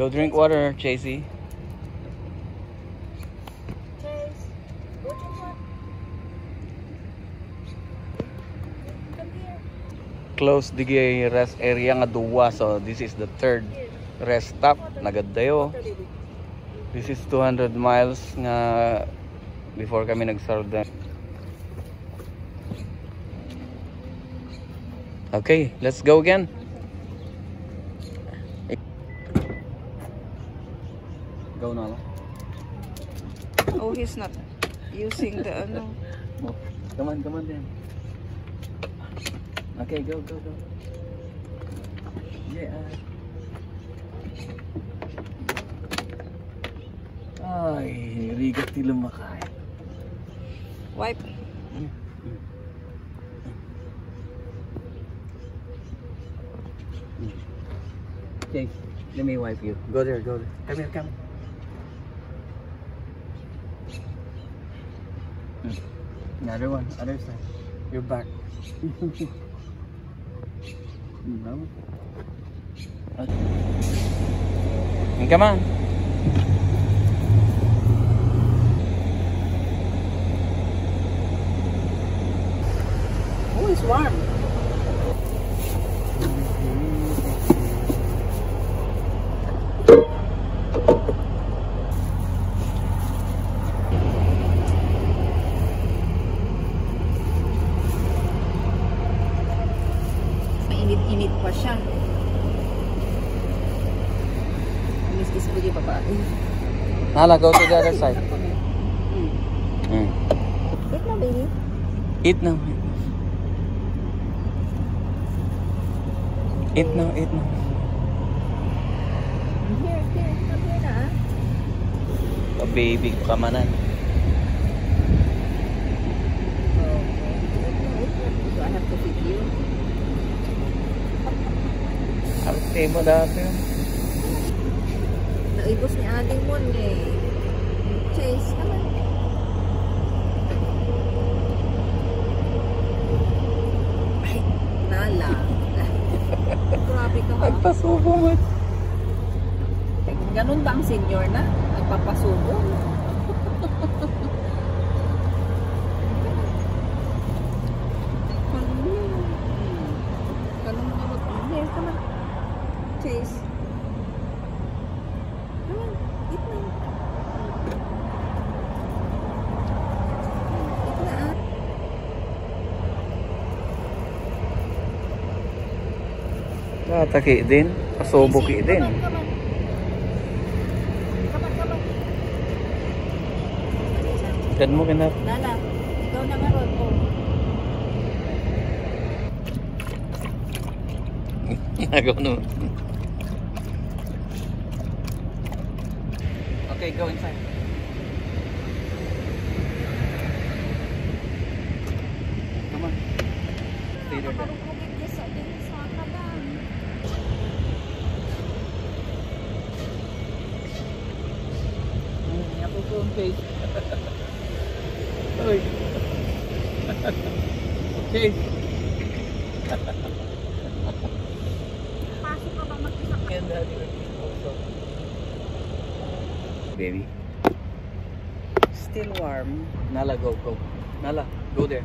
Go drink water, Chasey. Chase, go drink water. Come here. Close the rest area nga duwa. So this is the third rest stop. Nagadayo. Water, baby. This is 200 miles nga before kami nag-start. Okay, let's go again. Go na lang. Oh, he's not using the ano. Oh, come on then. Okay, go. Yeah. Ay, rigat ti lumakay. Wipe. Okay, let me wipe you. Go there. Come here. Another one, other side. Your back. No. Okay. Come on. Oh, it's warm. Mainit-init pa siya. Miss ko yung babae. Nala, go to the other side. Eat na, baby. Eat now. Eat now. Here, come here na. Baby, kamanan. Do I have to feed you? Arte mo dati. Naibos ni Aling Mon eh. Chase, come on. Ay, Nala. Grabe ka ha. Nagpasubo mo. Ganun ba ang senior na? Nagpapasubo? Ganun mo naman. Here, come on. Chase. Come on. Eat na. Eat na ah. Taki din. Pasubo ki din. Come on. Ikan mo kinap. Nala, ikaw na nga ron. Oh. Nagaw no. Okay, go inside. Come on. Stay there. Ako po ang face. Oy. Okay. Pasok ka ba mag-isa ka? Baby. Still warm. Nala, go. Nala, go there.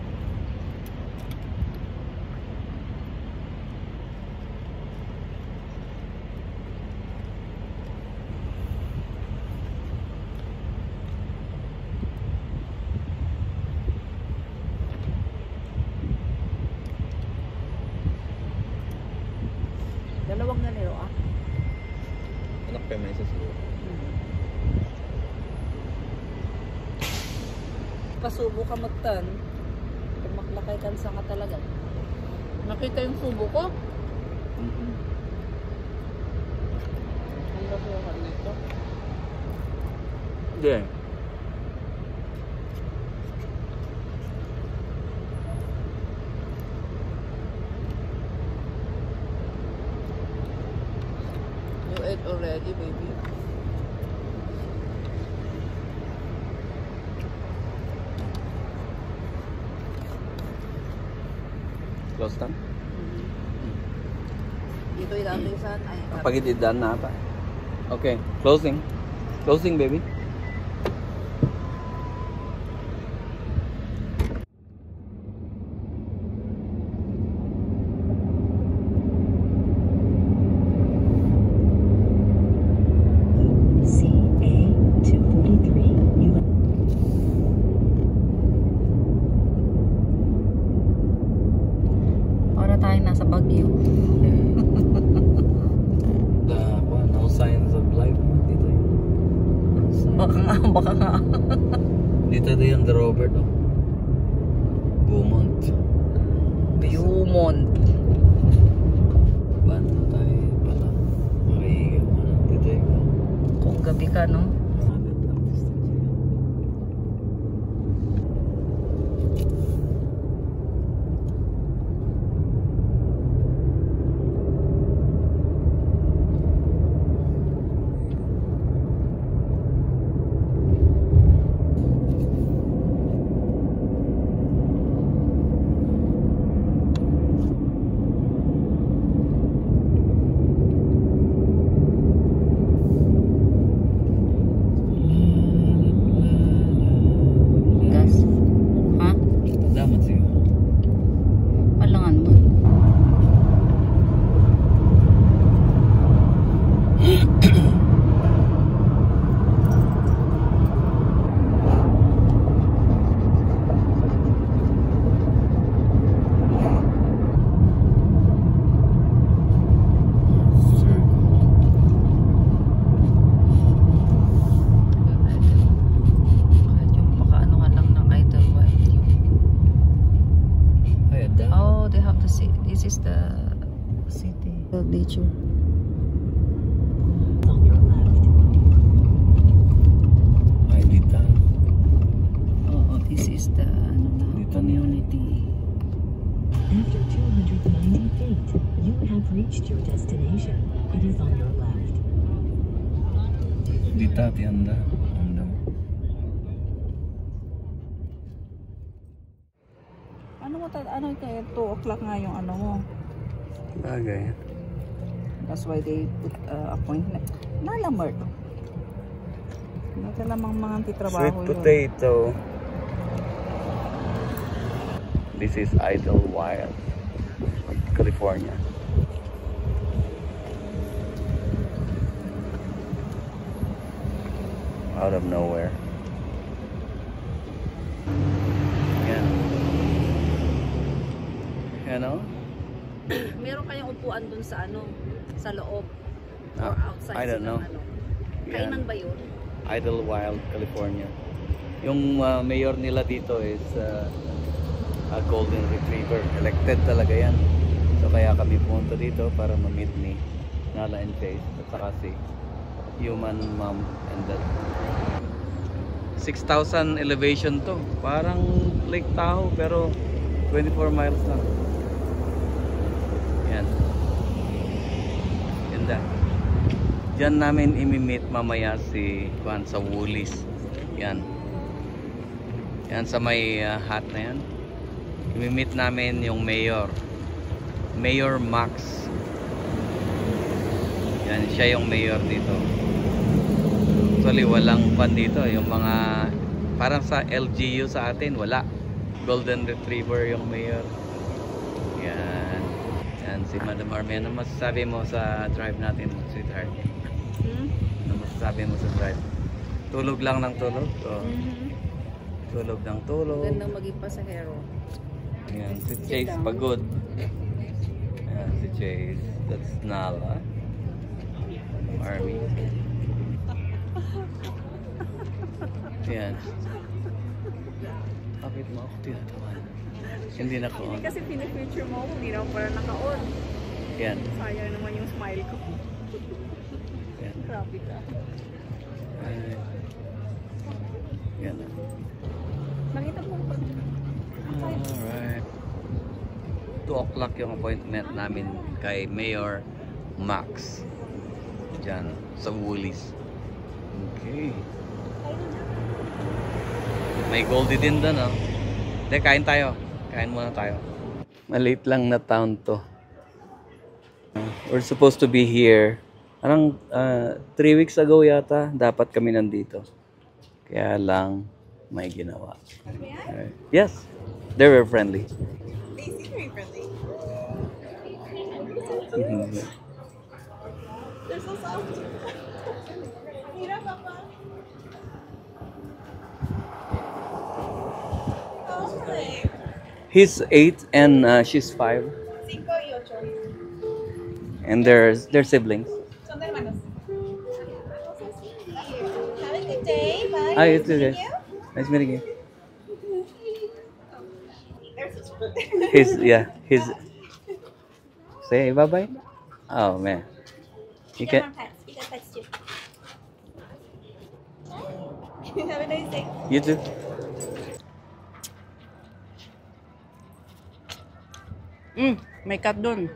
Dalawang ganito ah. Anak pa may isa siguro. Pasubo ka magtan. Maklakay kansa ka talaga. Nakita yung subo ko? Ang laki ako nito. Yeah. You ate already, baby. Close time? Dito yung dati saan ay Pagitidan na ata. Okay, closing. Closing, baby. Para tayo nasa Baguio. No signs of life dito yun. Baka nga. Dito din the Robert, oh. Beaumont. Beaumont. Banda tayo pala. Makihiga mo na. Dito yun. Kung gabi ka, no? This is the city. The nature. On your left. Ay, dito. Oh, this is the community. After 290 feet, you have reached your destination. It is on your left. Dito, tianda. Ano kaya 2 o'clock nga yung ano mo. Bagay. That's why they put appointment. Nalamert. Nasa lamang mga titrabaho Sweet potato. This is Idlewild, California. Out of nowhere. You know? Meron kayong upuan dun sa ano, sa loob or outside. I don't know. Kainan ba yun? Idlewild, California. Yung mayor nila dito is a golden retriever. Elected talaga yan. So kaya kami pumunta dito para ma-meet ni Nala and Chase at saka si human mom and dad. 6,000 elevation to. Parang Lake Tahoe pero 24 miles lang. Yan. Ganda. Diyan namin imi-meet mamaya si Juan sa Woolies. Yan. Yan sa may hat na yan. Imi-meet namin yung mayor. Mayor Max. Yan, siya yung mayor dito. Actually, walang pan dito. Yung mga, parang sa LGU sa atin, wala. Golden Retriever yung mayor. Yan. Yan, si Madam Army. Ano masasabi mo sa drive natin, sweetheart? Ano masasabi mo sa drive? Tulog lang ng tulog? O, tulog ng tulog. Magandang maging pasahero. Yan, si Chase pagod. Yan, si Chase. That's Nala. Army. Yan. Bakit mo ako tinatawan? Hindi naka-on. Hindi kasi pinipicture mo ako, hindi na ako pala naka-on. Yan. Sayang naman yung smile ko. Yan. Grabe ka. Ay. Yan. Nakita mo pa. Alright. 2 o'clock yung appointment namin kay Mayor Max. Diyan, sa Woolies. Okay. May Goldie din doon, oh. Hindi, kain tayo. Kain muna tayo. Maliit lang na town to. We're supposed to be here Parang 3 weeks ago yata, dapat kami nandito. Kaya lang, may ginawa. Alright. Yes, they were friendly. They seem very friendly. Mhm. They're so soft. Mira, Papa. Oh, hi. He's 8 and she's 5. 5 y 8. And they're siblings. Son de hermanos. Have a good day. Bye. Hi, Nice you too, meeting guys. you. Nice meeting you. There's his foot. He's say bye-bye. Oh, man. You We got can, more pets. We got pets too. Have a nice day. you too. May cut dun.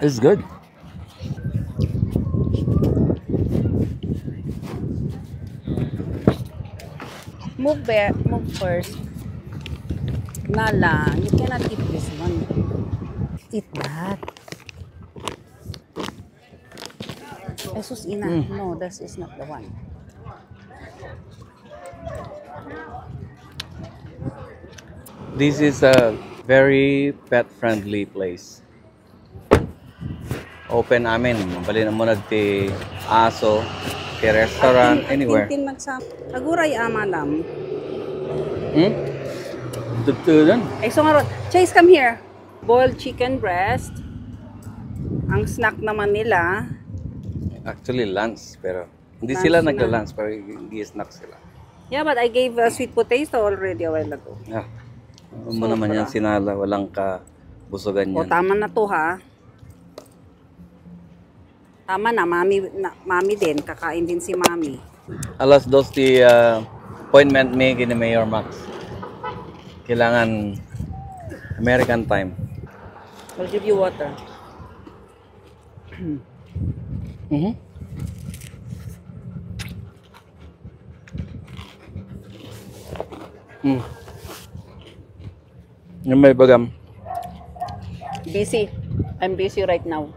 It's good. Move first. Nala, you cannot eat this one. Eat that. Jesus, Ina. No, this is not the one. This is a very pet-friendly place. Open amin. Bali na mo nagti aso, kay restaurant, anywhere. Tintin magsam. Aguray madam. Dugtugan. Ay, so nga ron. Chase, come here. Boiled chicken breast. Ang snack naman nila. Actually, lunch. Pero hindi Lunch sila na. nagla-lunch. Pero hindi snack sila. Yeah, but I gave sweet potato already a while ago. Ah, ano mo naman yan sinala. Walang kabusugan O, yan. tama na to, ha? Tama na, mami din. Kakain din si mami. Alas 2 the appointment me kini Mayor Max. Kailangan American time. I'll give you water. Mhm. Yung may bagam. Busy. I'm busy right now.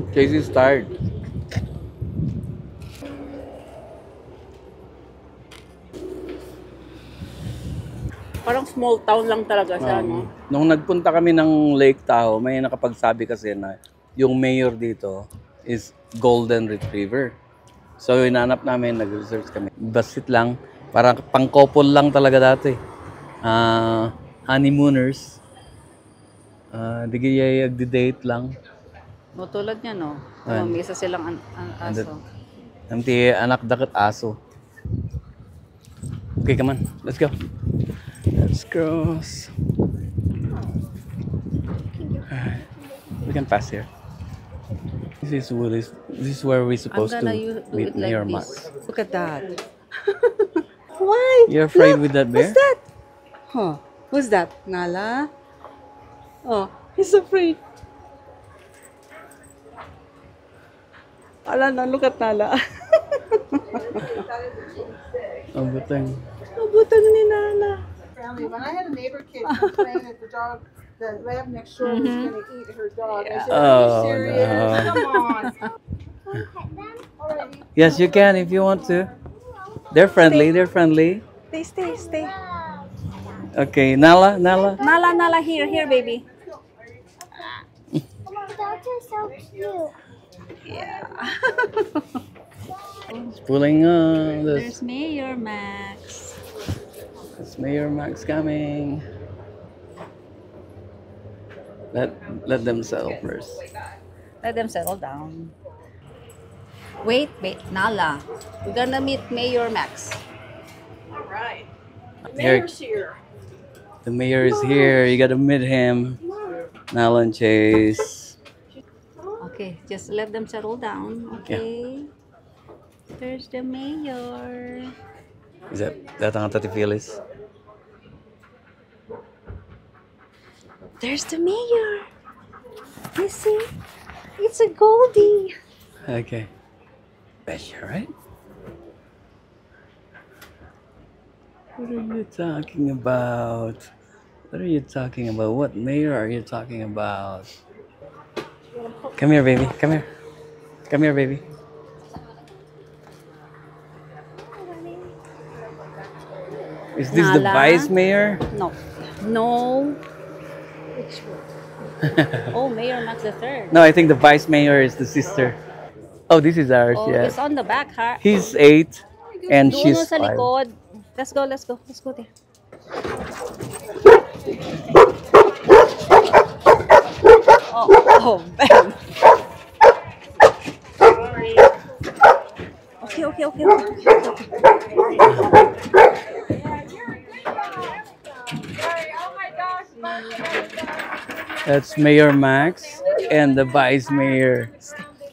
Casey's tired. Parang small town lang talaga siya, no? Nung nagpunta kami ng Lake Tahoe, may nakapagsabi kasi na yung mayor dito is Golden Retriever. So, hinanap namin, nag-research kami. Basit lang, parang pang-couple lang talaga dati. Honeymooners. Di kaya date lang. No, tulad niya, no? Ayan. May isa silang aso. Nanti anak dakat aso. Okay, come on. Let's go. Let's cross. Alright. We can pass here. This is where we're supposed to do meet it like Mayor this. Max. Look at that. Why? You're afraid with that bear? Who's that? Huh? Who's that? Nala? Oh, he's afraid. Ala na, look at Nala. Ang butang. Nabutang ni Nala. Family. When I had a neighbor kid complain that the lab next door was going to eat her dog. I said, "Are you Oh, serious? no. Come on." Yes, you can if you want to. They're friendly. They're friendly. Stay. Okay, Nala. Nala, here, baby. Those are so cute. It's pulling on. There's Mayor Max. It's Mayor Max coming. Let them settle first. Let them settle down. Wait, Nala. We're gonna meet Mayor Max. All right. Here, Mayor's here. the mayor is here. You gotta meet him. Nala and Chase. Okay, just let them settle down. Okay. There's the mayor. Is that ang Tati Phyllis? There's the mayor. You see? It's a Goldie. Okay. Besha, right? What are you talking about? What are you talking about? What mayor are you talking about? Come here, baby. Come here. Come here, baby. Is this the Nala? vice mayor? No. No. Oh, Mayor Max the third. No, I think the vice mayor is the sister. Oh, this is ours, Oh, yeah. it's on the back, ha? He's 8 and Doon she's sa 5. likod. Let's go, let's go. Let's go there. Oh, bam. Okay. That's Mayor Max and the vice mayor.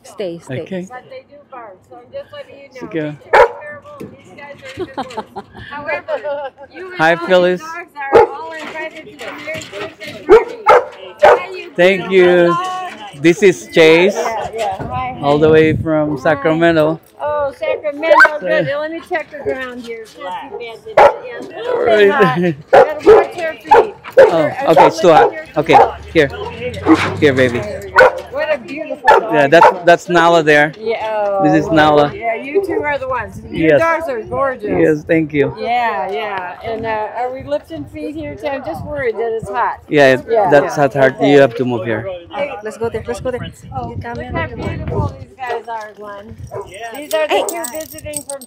Stay. Okay. But they do bark, so I'm just letting you know. Sige. Be careful, these guys are even worse. However, you and Hi, all Phyllis. these dogs are all invited to the Mayor's birthday party. Hi, you Thank beautiful you. dogs. This is Chase, Yeah. Hi. all the way from Sacramento. Oh, Sacramento. Good. Let me check the ground here. It's not too bad. Yeah, a little bit hot. Gotta watch your feet. Oh, okay, it's too hot. Okay, here. Here, baby. What a beautiful dog. Yeah, that's Nala there. Yeah. This is Nala. Yeah, you two are the ones. Your Yes. dogs are gorgeous. Yes, thank you. Yeah. And are we lifting feet here, too? I'm just worried that it's hot. Yeah, Yeah. that's hard. You have to move here. Let's go there. Oh, look how beautiful these guys are, Glenn. These are the two visiting from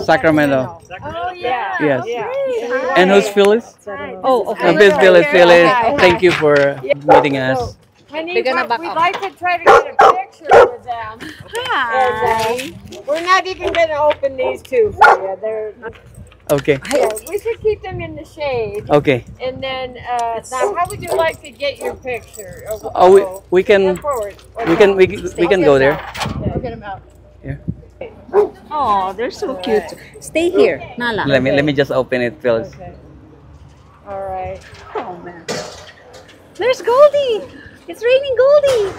Sacramento. Oh, yeah. Yes. Yeah. And who's Phyllis? Oh, okay. Phyllis, Phyllis. Hi. Thank you for meeting us. Honey, They're gonna back we'd up. like to try to get a picture with them. Hi. And, we're not even going to open these two for you. They're, Okay. yeah, we should keep them in the shade. Okay. And then, now, how would you like to get your picture? Oh, we can Step forward. we can go there. Get them out. Oh, they're so cute. Stay here, Nala. Let me just open it, Phyllis. Okay. All right. Oh, man. There's Goldie. It's raining Goldie.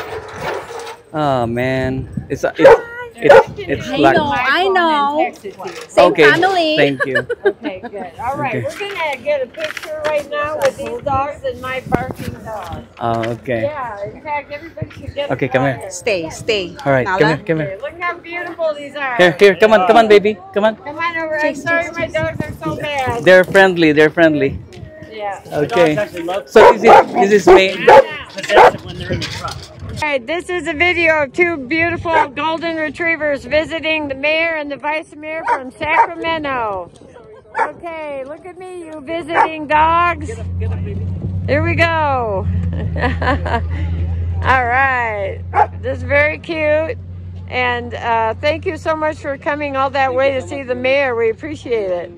Oh man, it's I black. know. I know. And text it to you. Same Okay, family. thank you. Okay, good. All right, Okay. we're gonna get a picture right now with these dogs and my barking dog. Oh, okay. Yeah, in fact, everybody should get. Okay, come here. Stay. All right, Nala? come here. Okay, look how beautiful these are. Here, come on, baby, come on. Come on over. I'm sorry, my dogs are so bad. They're friendly. Yeah. Okay. So this is me. All right, this is a video of two beautiful golden retrievers visiting the mayor and the vice mayor from Sacramento. Okay, look at me, you visiting dogs. Here we go. All right, this is very cute. And thank you so much for coming all that way to see the mayor. We appreciate it.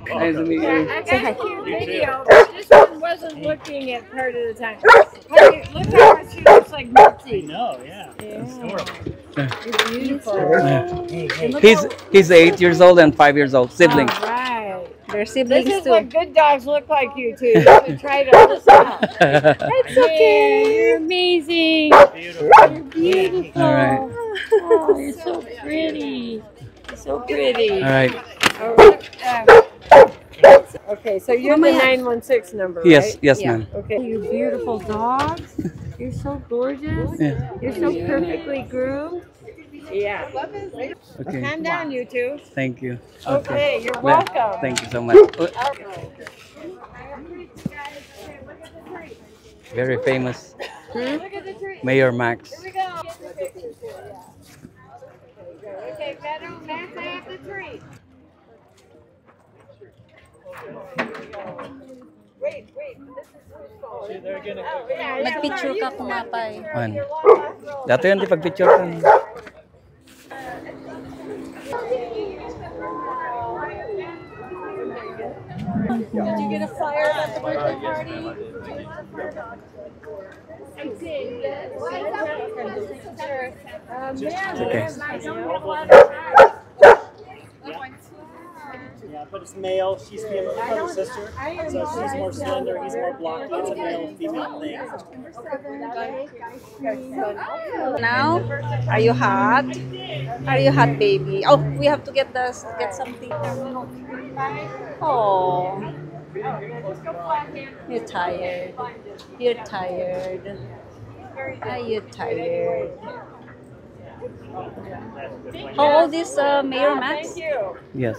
Nice to meet you. I got a cute video, but this one wasn't looking at part of the time. Honey, look how much she looks like Mitzi. No, yeah. It's adorable. You're beautiful. He's 8 years old and 5 years old, siblings. All right. They're This siblings is too. what good dogs look like, you two. You should try to listen up. It's okay. You're amazing. Beautiful. You're beautiful. All right. Oh, you're so pretty. You're so pretty. All right. All right. Okay, so you're the 916 number, right? Yes, Yeah. ma'am. Okay. You beautiful dogs. You're so gorgeous. Yeah. You're so perfectly groomed. Yeah. Okay. Calm down, you two. Thank you. Okay, you're Yeah, welcome. Thank you so much. Very famous Look at the tree. Mayor Max. Here we go. Okay, Beto, Max, I have the tree. Wait. This is who's phone. Oh, yeah. Nagpicture Sorry, ka, you kumapay. can have Man. your long last roll. Dato yan, di pag-picture ka. Did you get a flyer at the birthday party? I did, yes. Okay. but it's male. She's female, brother sister. So she's more slender. He's more blocky. It's a male-female thing. Now, are you hot? Are you hot, baby? Oh, we have to get something. Oh, you're tired. You're tired. Are you tired? How old is Mayor Max? Yes.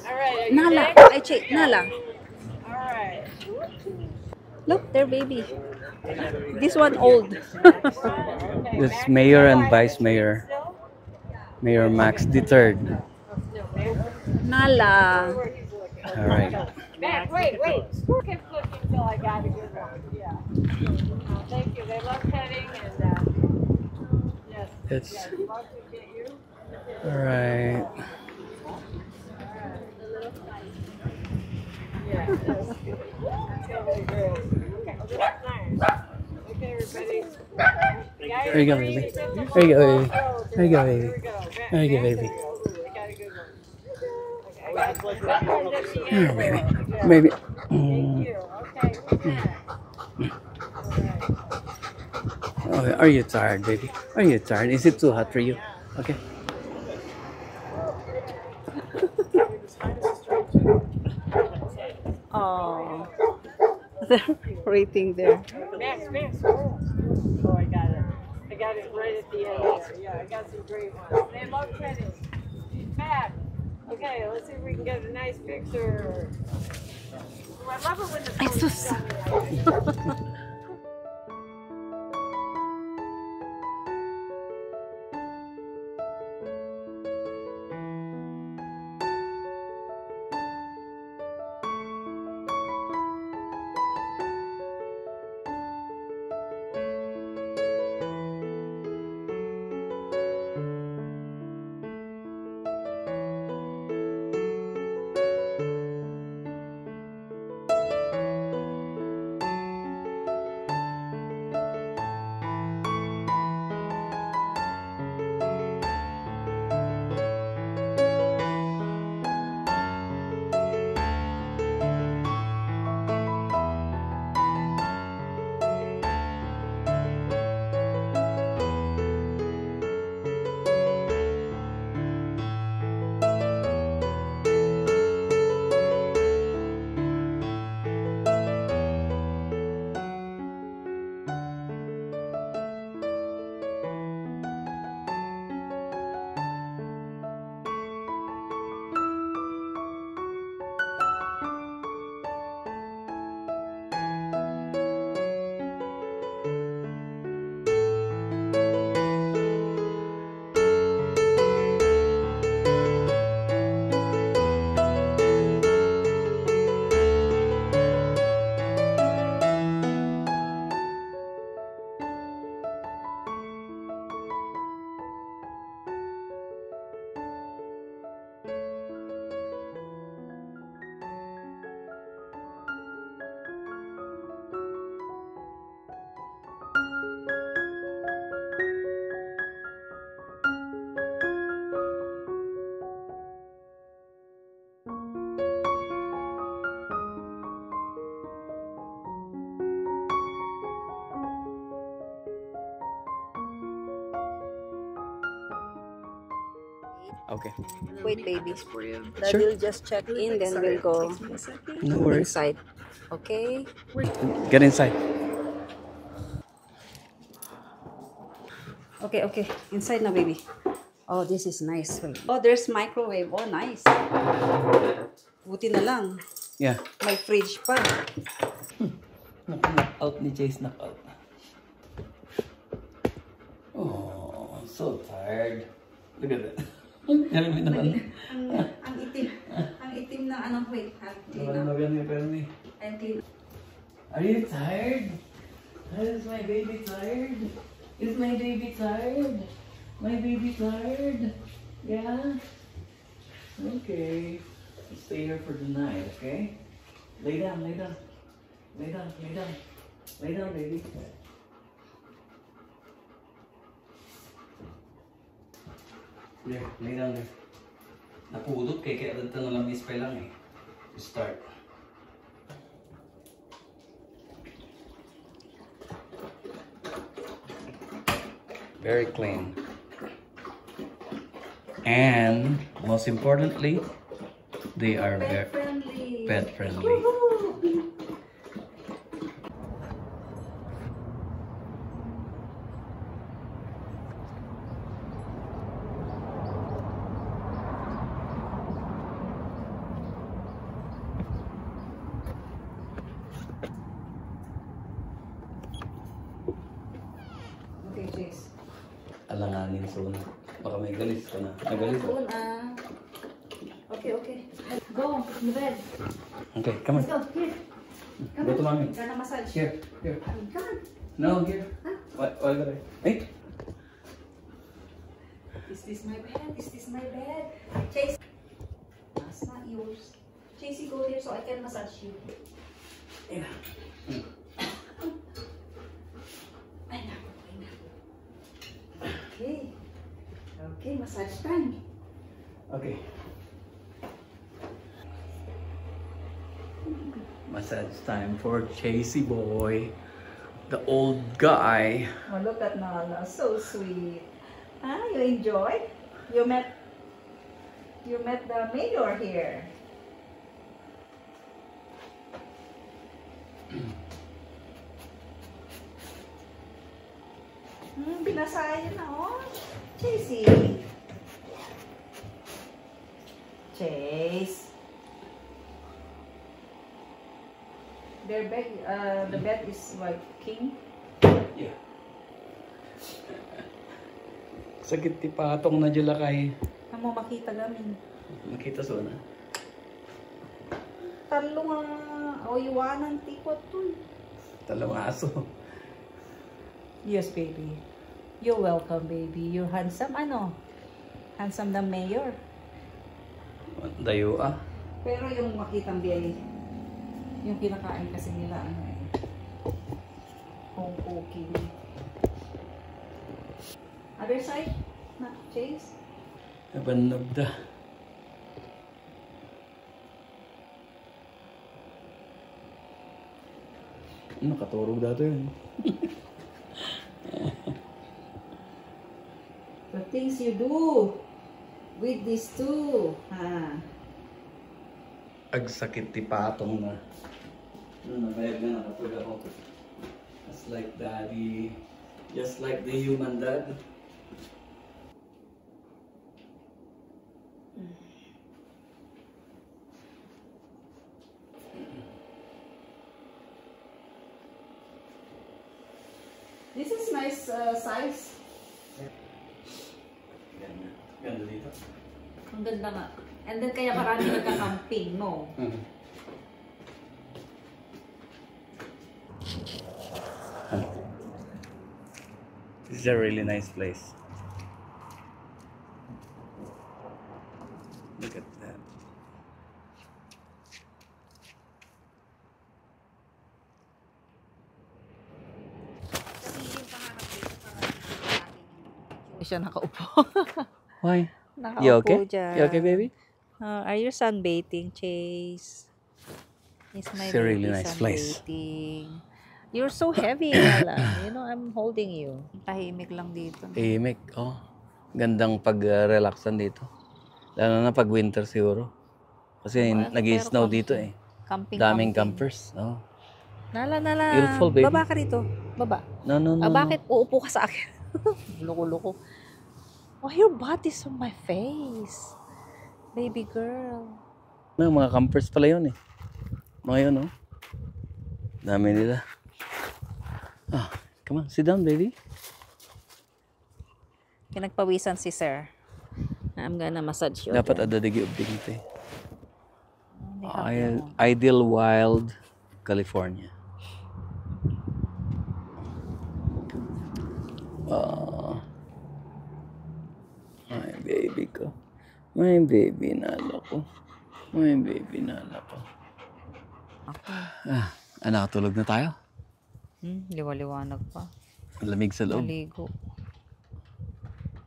Nala. I check. Nala. Look, their baby. This one old. This mayor and vice mayor. Mayor Max the third. Nala. All right. Max, wait. Screw kept looking until I got a good one. Yeah. Thank you. They love petting and yes. It's Yes. Love to get you. all right. Yeah. Okay, everybody. There you go, baby. There you go, baby. There you go, baby. There you go, baby. Here, baby. Baby. Oh, are you tired, baby? Are you tired? Is it too hot for you? Okay. Oh, they're waiting there. Max. Oh, I got it. I got it right at the end there. Yeah, I got some great ones. They love petting. Max. Okay, let's see if we can get a nice picture. Oh, I love it when the phone's done. Okay. Wait, baby. Sure. Daddy will just check in, then we'll go No worries. inside. Okay? Get inside. Okay. Inside na, baby. Oh, this is nice. Oh, there's microwave. Oh, nice. Buti na lang. Yeah. May fridge pa. Knock out ni Chase, knock out. Oh, so tired. Look at that. Alam mo naman. Ang itim na ano, wait. Are you tired? Is my baby tired? Is my baby tired? My baby tired? Yeah? Okay. Stay here for the night, okay? Lay down. Lay down, baby. There, lay down there. Napudot kaya dito na lang miss pa lang eh. Start. Very clean. And most importantly, they are very Friendly. pet friendly. Okay, Chase. Alanganin Sona. Baka may galis ka na. Nagalis ka? Doon, okay, okay. Go, in bed. Okay, come on. Let's go, here. Come Go to on. mommy. Gonna massage. Here, here. Come on. No, here. What are you? Hey. Is this my bed? Is this my bed? Chase. That's not yours. Chase, you go here so I can massage you. Yeah. Ay, naku, ay, naku. Okay. Okay, massage time. Okay. Massage time for Chasey boy, the old guy. Oh, look at Nala. So sweet. Ah, you enjoy? You met the mayor here. Binasahin na, oh. Chasey. Chase. Their bed, the bed is like king. Yeah. Sakit ti patong na dyan kay. Amo makita gamin. Makita Sona. Talo nga, o iwanan tikot to. Dalawang aso. Yes, baby. You're welcome, baby. You're handsome, ano? Handsome the mayor. Dayo ah. Pero yung makitang biyay, yung kinakain kasi nila, ano eh, home cooking. Other side? Na, Chase? Nabannog da. Nakaturog dato yun. The things you do with these two. Ha? Agsakit ti patong na. Nabayag na nakatulog ako. Just like daddy. Just like the human dad. This is nice size. Ganda. Ganda dito. Ang ganda nga. And then kaya marami nagka-camping, no? This is a really nice place. Look at that. Siya nakaupo. Why? Nakaupo You okay? dyan. You okay, baby? Are you sunbathing, Chase? It's my It's a really baby nice place. sunbathing. You're so heavy, Lala. You know, I'm holding you. Tahimik lang dito. Tahimik. Oh. Gandang pag-relaxan dito. Lalo na pag winter siguro. Kasi nag-i-snow dito eh. Camping, Daming camping. campers. Oh. Nala. Beautiful, baby. Baba ka rito. Baba. No. Bakit uupo ka sa akin? Loko-loko. Oh, your body's on my face. Baby girl. No, mga campers pala yun eh. Mga yun, oh. Dami nila. Ah, come on, sit down, baby. Pinagpawisan si sir. I'm gonna massage you. Dapat again. ada digi ubding They have Ideal Wild, California. My baby ko. My baby nala ko. My baby nala ko. Nakatulog na tayo. Liwaliwanag pa. Ang lamig sa loob. Maligo.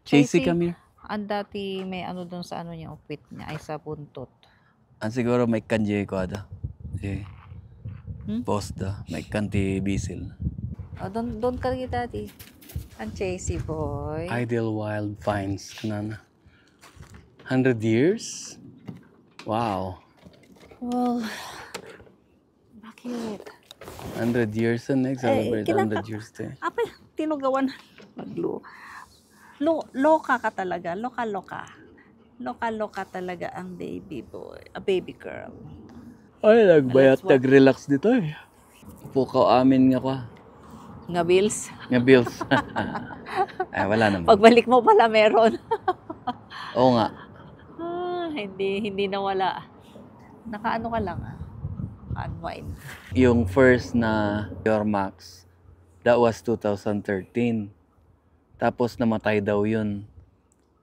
Chasey, come here. Ang dati may ano doon sa ano niya, upit niya, ay sa buntot. siguro may kanji ko ada. Eh. Post da, may kanti bisil. Oh, doon ka kita, Daddy. Ang chasey boy. Ideal Wild Finds kanana. 100 years? Wow. Well, bakit? 100 years na next celebrate 100 years to. Apa, tinugawan. Loka ka talaga. Loka. Loka talaga ang baby boy. A baby girl. Ay, nag-relax dito eh. Pukaw amin nga ko. Nga bills. Nga bills. Ay, wala naman. Pagbalik mo pala meron. Oo nga. Hindi nawala. Nakaano ka lang unwind. Yung first na Your Max, that was 2013. Tapos namatay daw yun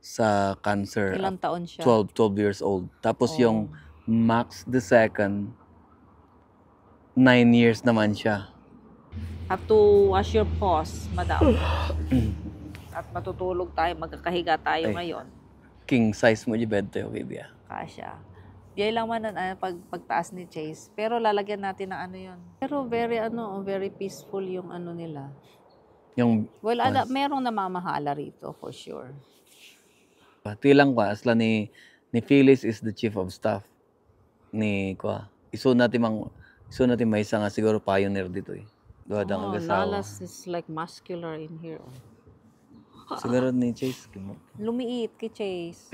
sa cancer. Ilang taon siya? 12 years old. Tapos yung Max the second, 9 years naman siya. Have to wash your paws, madam. At matutulog tayo, magkakahiga tayo ngayon. King size mo yung bed tayo, baby. Kasya. Yay lang man pagtaas ni Chase. Pero lalagyan natin ng ano yun. Pero very peaceful yung ano nila. Yung, Well, merong namamahala rito, for sure. tilang ko, asla ni Phyllis is the chief of staff. Ni kwa. Iso natin may isa nga siguro pioneer dito eh. Duhadang agasawa. Lalas is like muscular in here. Siguro ni Chase. Lumiit kay Chase.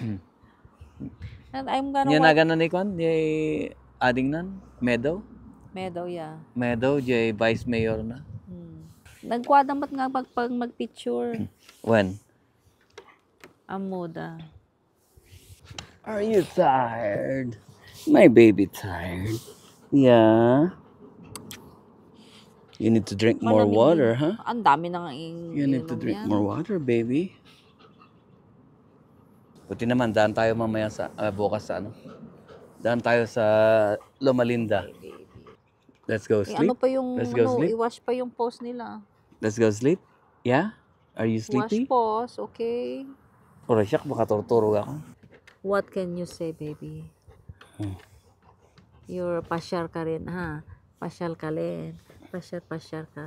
And I'm gonna Yan na ganon ni Kwan? Yung ading nan? Meadow? Meadow, yeah. Meadow, yung vice mayor na. Nagkwadamat nga pag magpicture. When? Amuda. Are you tired? My baby tired. Yeah. You need to drink more water, huh? Ang dami na nga You need to drink more water, baby. Buti naman, daan tayo mamaya sa, bukas sa ano. Daan tayo sa Loma Linda. Let's go sleep. Ano pa yung, Let's go sleep. i-wash pa yung post nila. Let's go sleep. Yeah? Are you Wash sleepy? post, okay? Ora siya, baka torturo ako. What can you say, baby? You're pasyal ka rin, ha? Pasyal ka rin. Pasyal ka.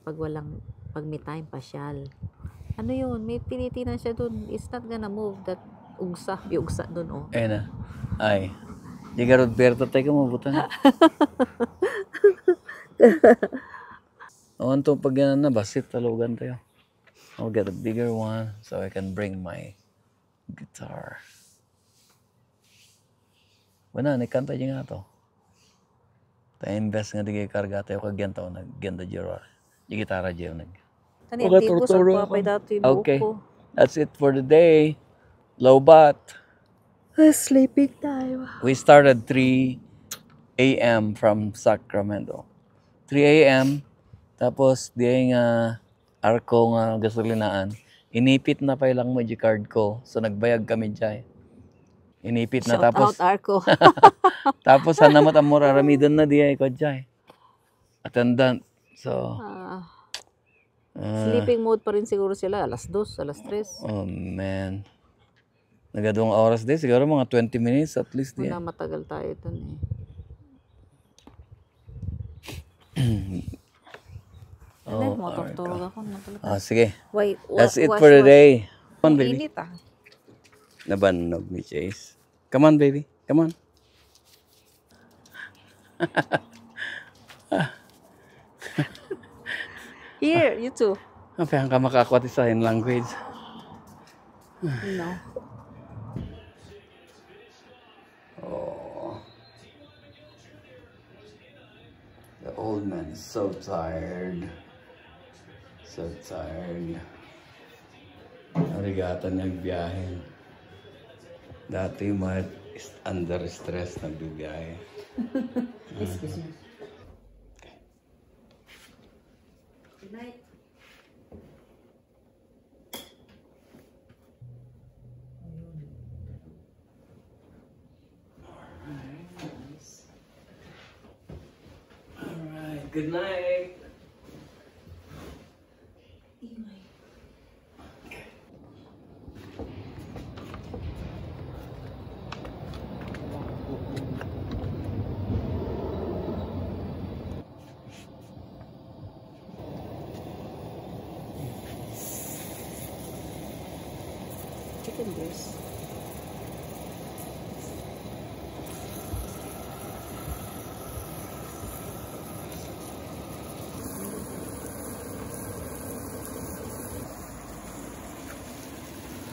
Pag may time, pasyal. Ano yun? May tinitinan siya dun. It's not gonna move that ugsa. Yung ugsa dun, oh. Eh na. Ay. Di ka Roberto tayo ka mabutan. Awan to pag yan na, basit talugan tayo. I'll get a bigger one so I can bring my guitar. Wala, nagkanta dyan nga to. Ta-invest nga di kayo karga tayo kagyan tayo nag-ganda jiro. Di gitara dyan nag. Okay, Okay, that's it for the day. Lobat. Sleeping tayo. We started 3 a.m. from Sacramento. 3 a.m. Tapos di nga arko nga gasolinaan. Inipit na pa ilang mo card ko. So nagbayag kami dyan. Inipit na tapos. Shout out Arco. Tapos sana matamor aramidon na di ay ko dyan. Attendant. So Sleeping mode pa rin siguro sila. Alas 2, alas 3. oh man. Nagadong oras din. Siguro mga 20 minutes at least di. Wala matagal tayo dun Oh, matutulog ako. sige. Wait, That's it for today. Come on, baby. Init Nabanog ni Chase. Come on, baby. Come on. Here, you too. Apa yang kamu makakwati sa sign language? No. Oh. The old man is so tired. So tired. Arigato nagbiyahe. Dati under stress nagbibiyahe. Excuse me. Good night. Alright, good night.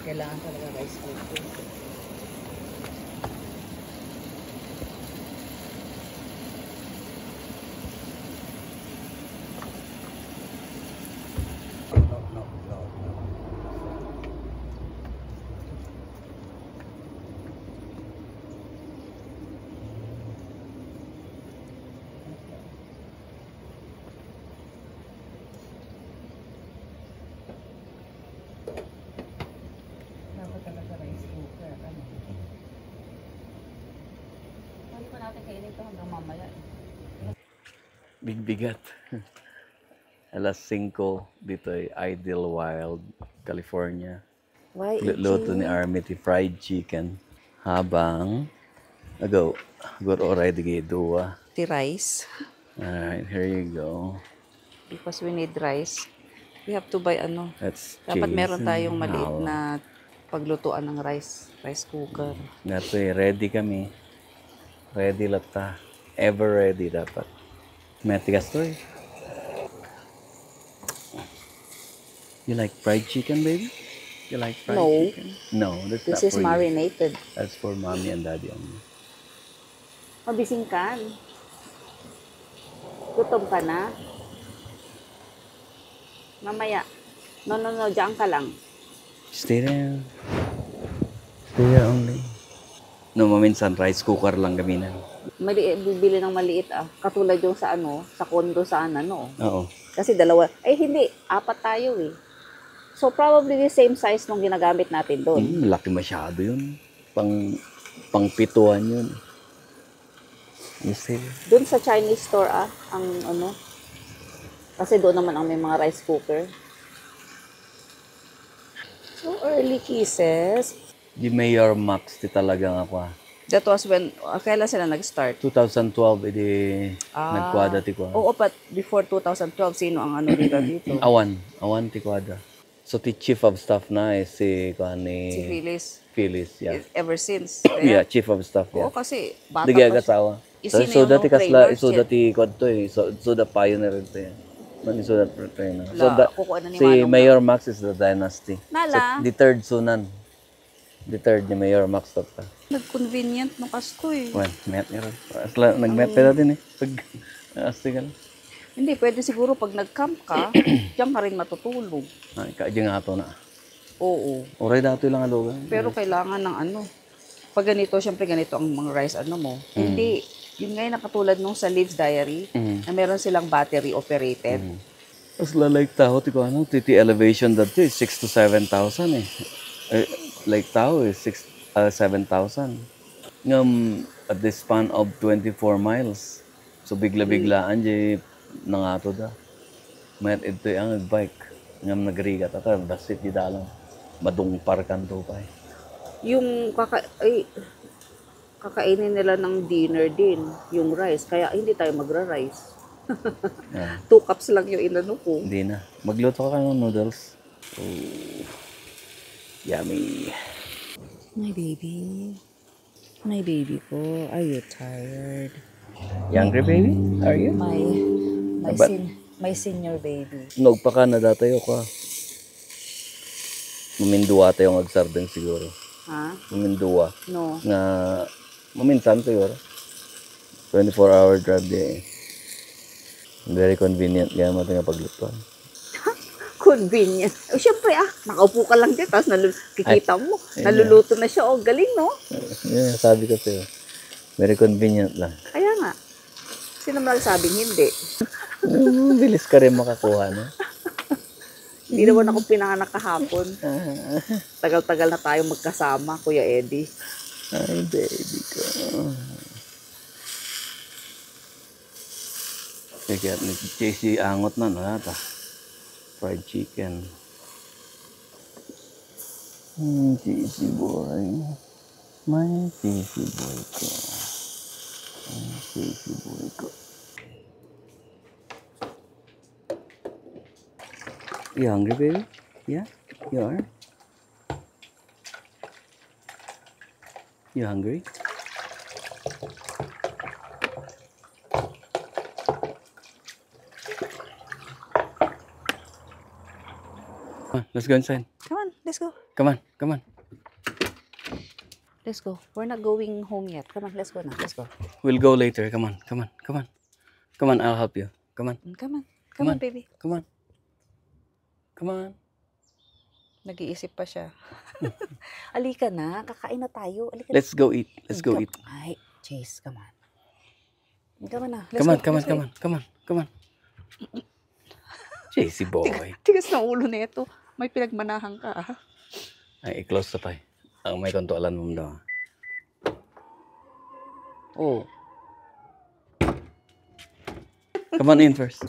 Kailangan talaga rice cooker. Dapat talaga rice cooker. Ano? Pwede pa natin kainin ito hanggang mamaya. Bigbigat. Alas 5 dito ay Idlewild, California. Why Luto ni Armity fried chicken. Habang good already gidua. the rice? Alright, here you go. Because we need rice. We have to buy ano. That's Dapat cheese meron tayong and maliit halwa. na paglutuan ng rice cooker. Nato ready kami. Ready lata. Ever ready dapat. Matigas to eh. You like fried chicken, baby? You like fried No. chicken? No, that's This not is for you. marinated. That's for mommy and daddy only. Mabising kan. Gutom ka na? Mamaya. No, diyan ka lang. Stay there. Stay there only. No, minsan rice cooker lang gaminan. Bibili ng maliit ah. Katulad yung sa ano, sa condo sana no. Oo. Kasi dalawa. Ay hindi, 4 tayo eh. So probably the same size nung ginagamit natin doon. Laki masyado yun. Pang-pituan yun. You see? Doon sa Chinese store ah, ang ano. Kasi doon naman ang may mga rice cooker. So early kisses. Di Mayor Max, di talagang ako ah. That was when, kailan sila nag-start? 2012, edi nagkwada ti ko. Oo, but before 2012, sino ang ano dito? Awan ti kwada. So ti chief of staff na eh, si Si Phyllis. Phyllis, yeah. Ever since. Yeah, chief of staff, Oo, yeah. kasi bata Di pa siya. asawa. Isino So yung dati mga kasla, trainers so yan? dati kod to eh. So the pioneer ito eh. Man iso that trainer. So La, kukuha na ni si Manong Mayor Max is the dynasty. Nala. So the third sunan. The third ni Mayor Max to ta. Nag-convenient no kasto eh. Well, met ni ron. Asla nag-met pa din eh. Pag asti ka lang. Hindi, pwede siguro pag nag-camp ka, diyan ka rin matutulog. Ay, kaji nga ato na. Oo. Oray dato lang aloga. Pero kailangan ng ano. Pag ganito, syempre ganito ang mga rice ano mo. Hindi. Yun nga yung nakatulad nung sa Live's Diary, na meron silang battery operated. As like tao, ti ko ano, titi elevation dati, 6,000 to 7,000 eh. Like tao is 7,000. Ngam, at the span of 24 miles. So bigla-biglaan, di nangato da. Mayat ito ang bike. Ngam nagrigat at basit di dalang. Madung parkan to pa eh. Yung kakainin nila ng dinner din, yung rice. Kaya hindi tayo magra-rice. Yeah. 2 cups lang yung inano ko. Hindi na. Magluto ka ng noodles. Oh. Yummy. My baby. My baby ko. Are you tired? Younger baby? Are you? My senior baby. Nog pa ka na datayo ka. Muminduwa tayo agsardeng siguro. Ha? Muminduwa. No. Na maminsan siguro. 24-hour drive di eh. Very convenient kaya mo ito nga paglutuan. Convenient. Siyempre nakaupo ka lang dito, tapos kikita mo, naluluto na siya. Oh, galing, no? Yeah, sabi ko sa'yo. Very convenient lang. Kaya nga. Sino naman sabing hindi? Bilis ka rin makakuha, no? Hindi naman ako pinanganak kahapon. Tagal-tagal na tayo magkasama, Kuya Eddie. Ay, baby ko. Kaya nag-chase angot na nata. Fried chicken. Cheesy boy. My cheesy boy ko. My cheesy boy ko. You hungry, baby? Yeah? You are? You hungry? Come on, let's go inside. Come on, let's go. Come on, come on. Let's go. We're not going home yet. Come on, let's go na. Let's go. We'll go later. Come on, come on, come on. Come on, I'll help you. Come on, Come on. Come on, baby. come on. Come on. Nag-iisip pa siya. Alika na. Kakain na tayo. Alika na. Let's go eat. Let's go eat. Ay, Chase, come on. Come on na. Let's Come on, go. come on, Let's go. come on, come on, come on. JC boy. Tigas na ulo na ito. May pinagmanahan ka. Ah. Ay, i-close na pa eh. Ang may kontualan mo daw. Oh. Come on in first.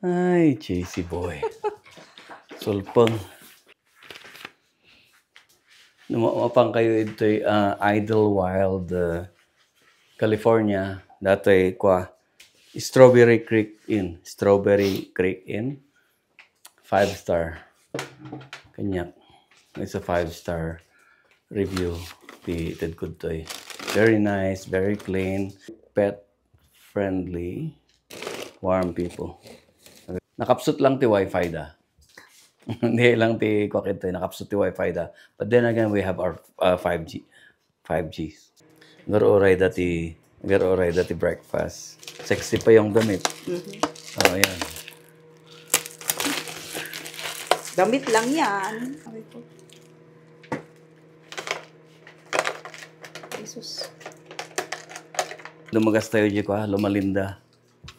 Ay, JC boy. Sulpang. Lumapang kayo ito'y Idlewild, California. Dato'y Strawberry Creek Inn. Strawberry Creek Inn. 5-star. Kanyak. It's a 5-star review. Ti Ted Kudtoy. Very nice, very clean, pet friendly, warm people. Nakapsut lang ti Wi-Fi da. Hindi lang ti kwakit tayo. Nakapsut ti Wi-Fi da. But then again, we have our 5G. 5Gs. Garo-oray dati breakfast. Sexy pa yung damit. Oh, yan. Damit lang yan. Sabi ko. Jesus. Lumagas tayo di ko, lumalinda.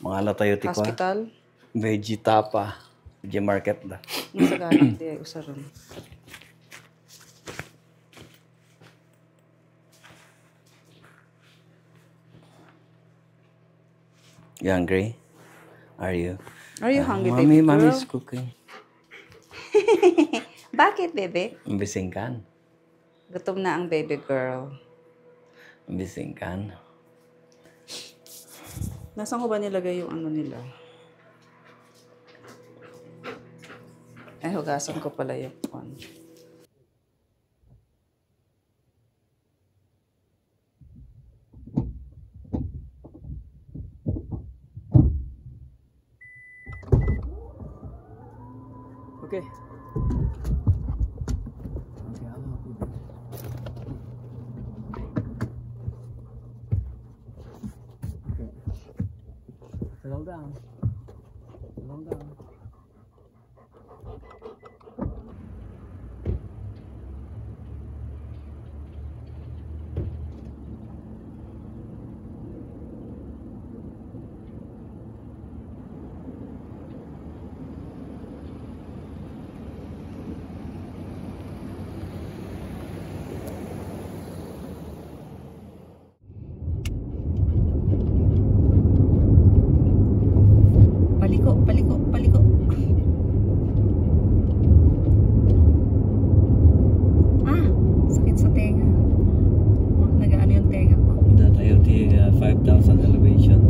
Mga ala tayo ti ko. Hospital. Veggie tapa. Veggie market da. Nasa ganit di ay usaron. You hungry? Are you? Are you hungry, Mommy, baby girl? Mommy's cooking. Bakit, bebe? Imbising kan. Gutom na ang baby girl. Imbising kan. Nasaan ko ba nilagay yung ano nila? Ay, hugasan ko pala yung one. Okay. Settle down. Settle down. Paliko, paliko, paliko. Ah, sakit sa tenga. Oh, nag-ano yung tenga ko. Da tayo ti 5,000 elevation.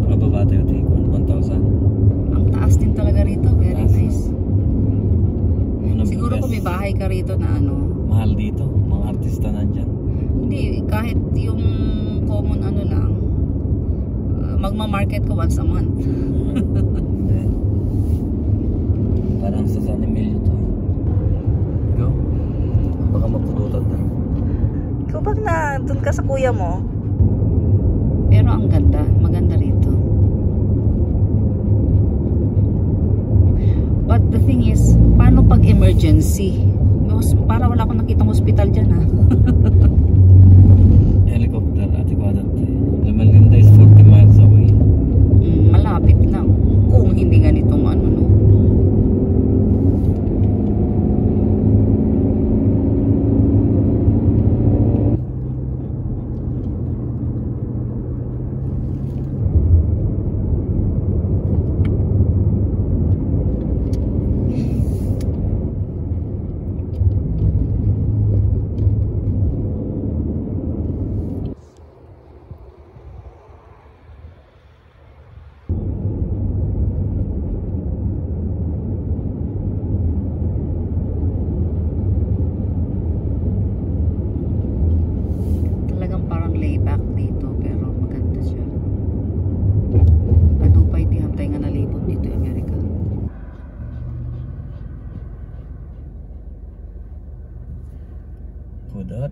Nakababa tayo ti 1,000. Ang taas din talaga rito. Very Taas. nice. Unang Siguro best. kung may bahay ka rito na ano. Mahal dito. Mga artista nandyan. Hindi, kahit yung common ano lang. Magma-market ko once a month. Parang sa San Emilio to. Go. Baka mapututan na. Ikaw bang na doon ka sa kuya mo? Pero ang ganda. Maganda rito. But the thing is, paano pag emergency? Para wala akong nakitang hospital dyan ha. Helicopter at Iguadat. Lumalinda is 40 miles away. Malapit lang. Kung hindi ganitong ano no. for that.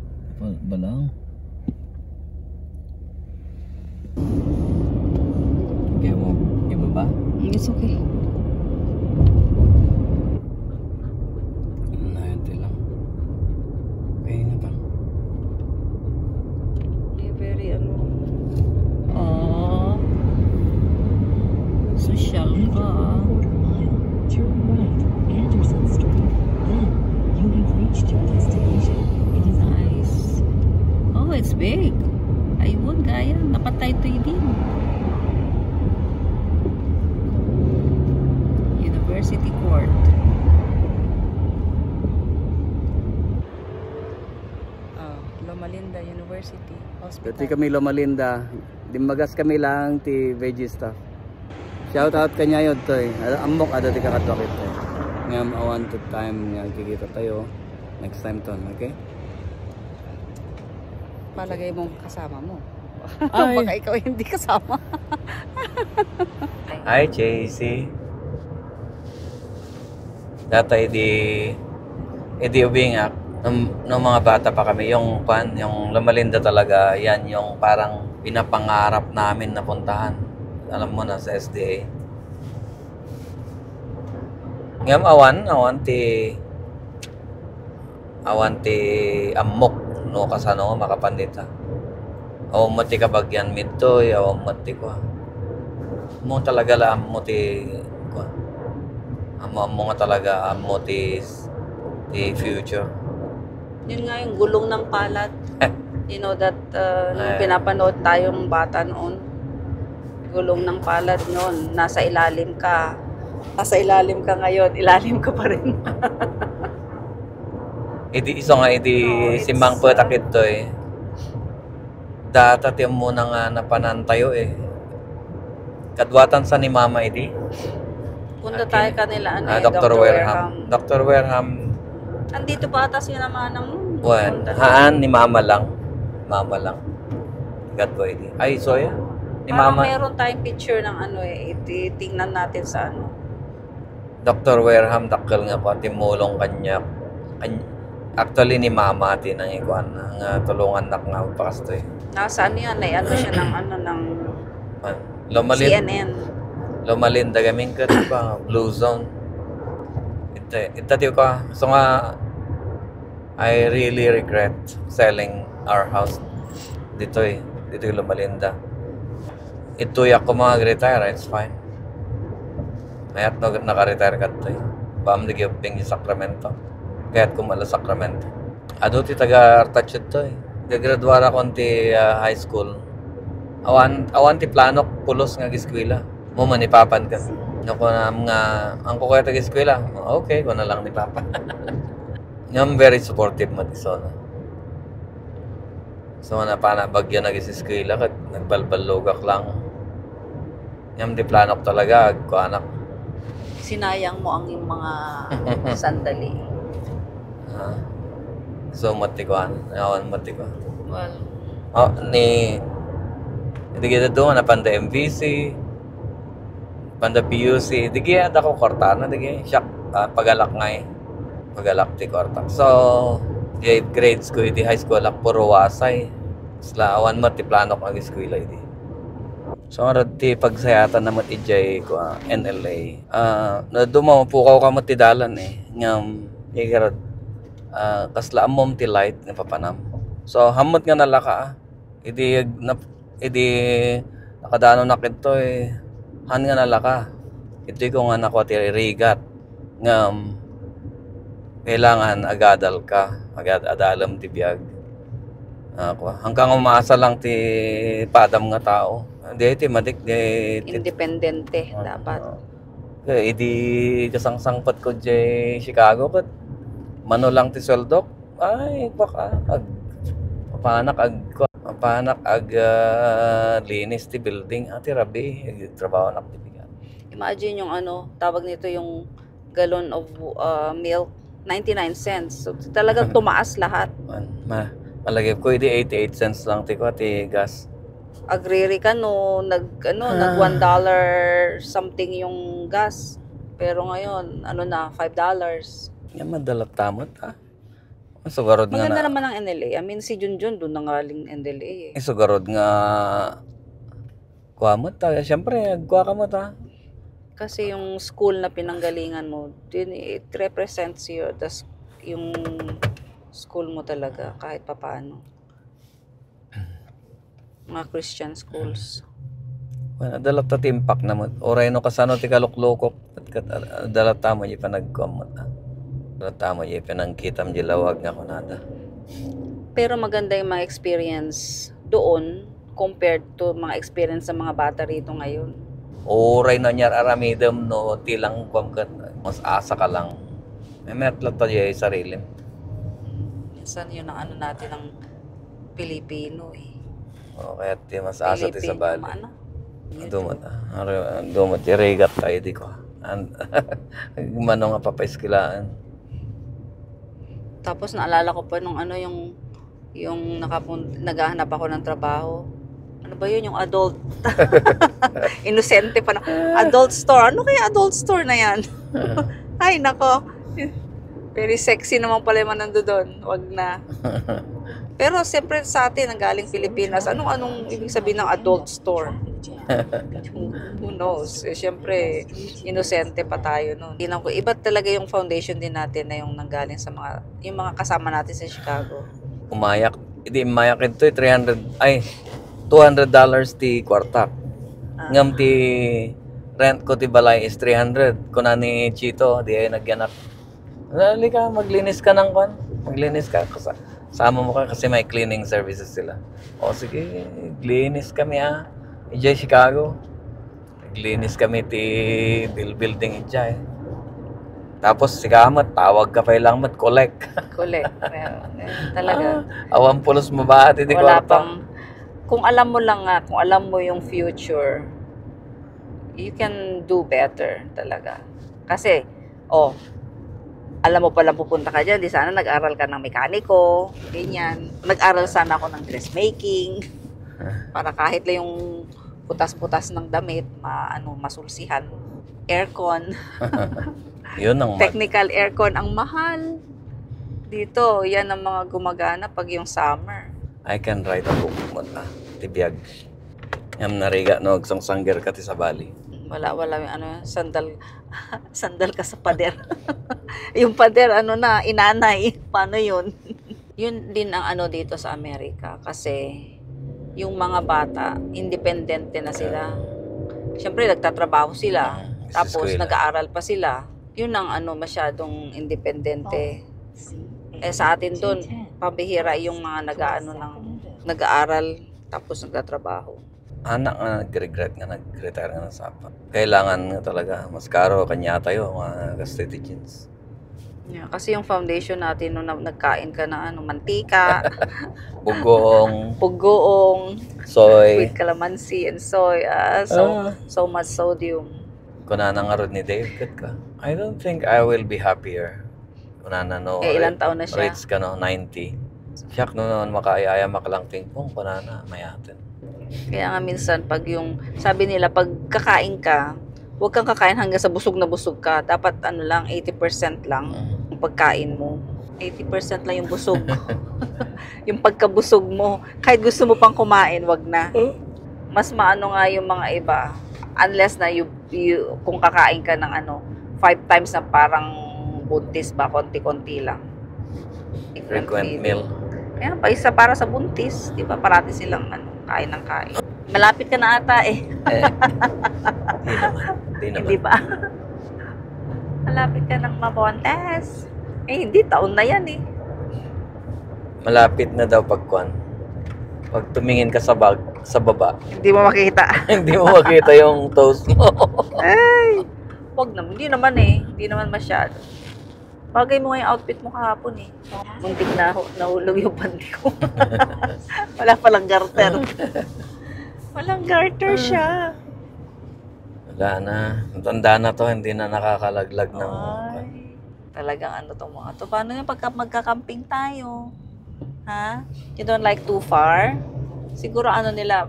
Balang. Okay mo, iba ba? It's okay. Nahinti lang. Okay na ba? Very social ka. Quarter mile, turn right, Anderson Street. Then you have reached your destination. It is Nice. Oh, it's big. Ayun, gaya. Napatay to din. University Court. Loma Linda University Hospital. Dati kami Lomalinda. Dimagas kami lang ti veggie stuff. Shout out kanya yun to eh. Amok ada ti kakatwakit to. Ngam awan to time nga kikita tayo. Next time to, okay? Palagay mong kasama mo. Ay. Baka ikaw hindi kasama. Hi, JC. Data idi ubingak nung mga bata pa kami, yung Lomalinda talaga, yan yung parang pinapangarap namin na puntahan. Alam mo na sa SDA. Ngam awan ti amok no kasano makapandita. Awan mo ti kabagyan midtoy, awan mo ti ko. Mo talaga la mo ti ko. Amo nga talaga amo ti future. Yun nga yung gulong ng palad. You know that nung pinapanood tayong bata noon, gulong ng palad noon, nasa ilalim ka. Nasa ilalim ka ngayon, ilalim ka pa rin. Si Mang Patakit to eh. Data ti mo na nga napanantayo eh. Kadwatan sa ni Mama idi. Punta tayo kanila, Dr. Wareham. Dr. Wareham. Andito pa ata si namanang Haan, ni Mama lang. Mama lang. God ko idi. Ay, soya. Ni parang Mama. meron tayong picture ng tingnan natin sa Dr. Wareham, dakkel nga po, timulong kanya. Actually, ni Mama atin ang ikuan. Ang tulungan na nga pasto eh. Nasaan yan? Siya ng CNN. Lomalinda gaming ka pa, Blue Zone. Ito ko. So nga, I really regret selling our house dito yung Lomalinda. Ito ako mag-retire, it's fine. Mayat naka-retire ka ito eh. Baam di giping yung Sacramento. Kaya't kumala Sacramento. Ado ti taga-Artach ito eh. Gagraduara ko ti high school. Awan ti planok pulos nga giskwela. Mo man ipapan ka. Nako na mga ang ko kaya taga-eskwela. Okay, ko na lang ni Papa. I'm very supportive mo ti Sona. So na pa na bagya nag-eskwela kat nagbalbalogak lang. Ngam di planok talaga ko anak. Sinayang mo ang yung mga sandali. So matikuan, awan matikuan. Well, hindi kita doon na panda MVC, panda PUC, di kaya ako kortana, di kaya siya pagalak nga eh. Pagalak ti korta. So, di grades ko, di high school ak puro wasay. Sla awan mo ti plano ko ag-eskwela idi. So, arad ti pagsayatan na mat ijay ko NLA. Dumaw pukaw ka mat ti dalan eh. Ngam, ikarad, kasla amom ti light nga papanam. So, hamot nga nalaka Idi nakadano na kito eh. Han nga nalaka. Ito ko nga nakuha ti rigat. Ngam, kailangan agadal ka. Agadalam ti biyag. Hanggang umaasa lang ti padam nga tao. Di ti madik independente dapat. Idi kasangsangpat ko di Chicago kat mano lang ti sweldo. Ay baka papanak ag linis ti building ati rabi trabaho nak ti bigat. Imagine yung tawag nito yung gallon of milk 99 cents. So talagang tumaas lahat. Malagay ko idi 88 cents lang ti ko ti gas. Agriri ka nag $1 something yung gas. Pero ngayon, na $5. Yan madalat tamot ha. Sugarod nga Maganda na. naman ang NLA. I mean, si Junjun doon nangaling NLA eh. Sugarod nga kuha mo tayo. Siyempre, kuha ka mo ta. Kasi yung school na pinanggalingan mo, it represents yung school mo talaga kahit papaano. Mga Christian schools. Well, dalat ta timpak na mo. Oray no kasano ti kaluklukok. Dalat ta mo yung panagkuha ta. Dalat ta mo yung panangkitam yung lawag nga kunada. Pero maganda yung mga experience doon compared to mga experience sa mga bata rito ngayon. Oray na niya aramidam no tilang kuwam ka. Mas asa ka lang. May metlat ta yung sarili. Minsan yun ang ano natin ng Pilipino eh. O kaya ti mas asa ti sa bali. Ano? Dumot, iregat tayo di ko. Manong nga papaiskilaan. Tapos naalala ko pa nung ano yung naghahanap ako ng trabaho. Ano ba yun? Yung adult. Inosente pa na. Adult store. Ano kaya adult store na yan? Ay, nako. Very sexy naman pala yung manando doon. Wag na. Pero siyempre sa atin, ang galing Pilipinas, anong ibig sabihin ng adult store? Who knows? Eh, siyempre, inosente pa tayo noon. Iba talaga yung foundation din natin na yung nanggaling sa yung mga kasama natin sa Chicago. Umayak. Hindi, umayak ito $200 ti kwarta. Ngam ti rent ko ti balay is 300. Kuna ni Chito, di ay nagyanak. Dali ka, maglinis ka ng kwan. Maglinis ka. Sama mo ka kasi may cleaning services sila. O sige, glinis kami Ijay Chicago. Glinis kami ti building ijay. Tapos si Kamat, tawag ka pa lang collect. Collect. Talaga. Awan pulos mabati di Wala kwarta. pang, kung alam mo lang nga, kung alam mo yung future, you can do better talaga. Kasi, alam mo pala pupunta ka dyan, di sana nag-aral ka ng mekaniko, ganyan. Nag-aral sana ako ng dressmaking, para kahit lang yung putas-putas ng damit, masulsihan. Aircon. Yun ang Technical aircon, ang mahal. Dito, yan ang mga gumagana pag yung summer. I can write a book mo na. Tibiyag. Yam nariga no, sangger ka ti sa bali. Wala yung sandal ka sa pader. Yung pader, inanay. Paano yun? Yun din ang dito sa Amerika. Kasi, yung mga bata, independente na sila. Siyempre, nagtatrabaho sila. Tapos, nag-aaral pa sila. Yun ang masyadong independente. Sa atin doon, pambihira yung mga nag-aaral, tapos nagtatrabaho. Anak nga nag-regret nga, nag-retire nga ng sapa. Kailangan nga talaga, mas karo kanya tayo, mga custodians. Yeah, kasi yung foundation natin nung nagkain ka ng mantika, pugoong, soy, with calamansi and soy, so much sodium. Kunana nga rin ni Dave, ka. I don't think I will be happier. Kunana no, ilang taon na siya? Rates ka no, 90. Siyak no noon makaayaya makalang ping-pong, kunana, mayatin. Kaya nga minsan, sabi nila, pag kakain ka, huwag kang kakain hanggang sa busog na busog ka. Dapat 80% lang ang pagkain mo. 80% lang yung busog. Yung pagkabusog mo, kahit gusto mo pang kumain, wag na. Mas maano nga yung mga iba. Unless na kung kakain ka ng 5 times na parang buntis ba, konti-konti lang. Frequent meal. Kaya pa isa para sa buntis, di ba? Parati silang kain ng kain. Malapit ka na ata eh. Hindi naman. Hindi ba? Malapit ka ng mabontes. Hindi, taon na yan eh. Malapit na daw pagkuan. Pag tumingin ka sa baba, Hindi mo makita. hindi mo makita yung toes mo. Ay! Wag naman. Hindi naman eh. Hindi naman masyado. Bagay mo nga yung outfit mo kahapon eh. Muntik na nahulog yung panty ko. Wala palang garter. Walang garter siya. Wala na. Tanda na to, hindi na nakakalaglag ng... Ay, talagang tong mga to. Paano yung pagka magkakamping tayo? Ha? You don't like too far? Siguro nila,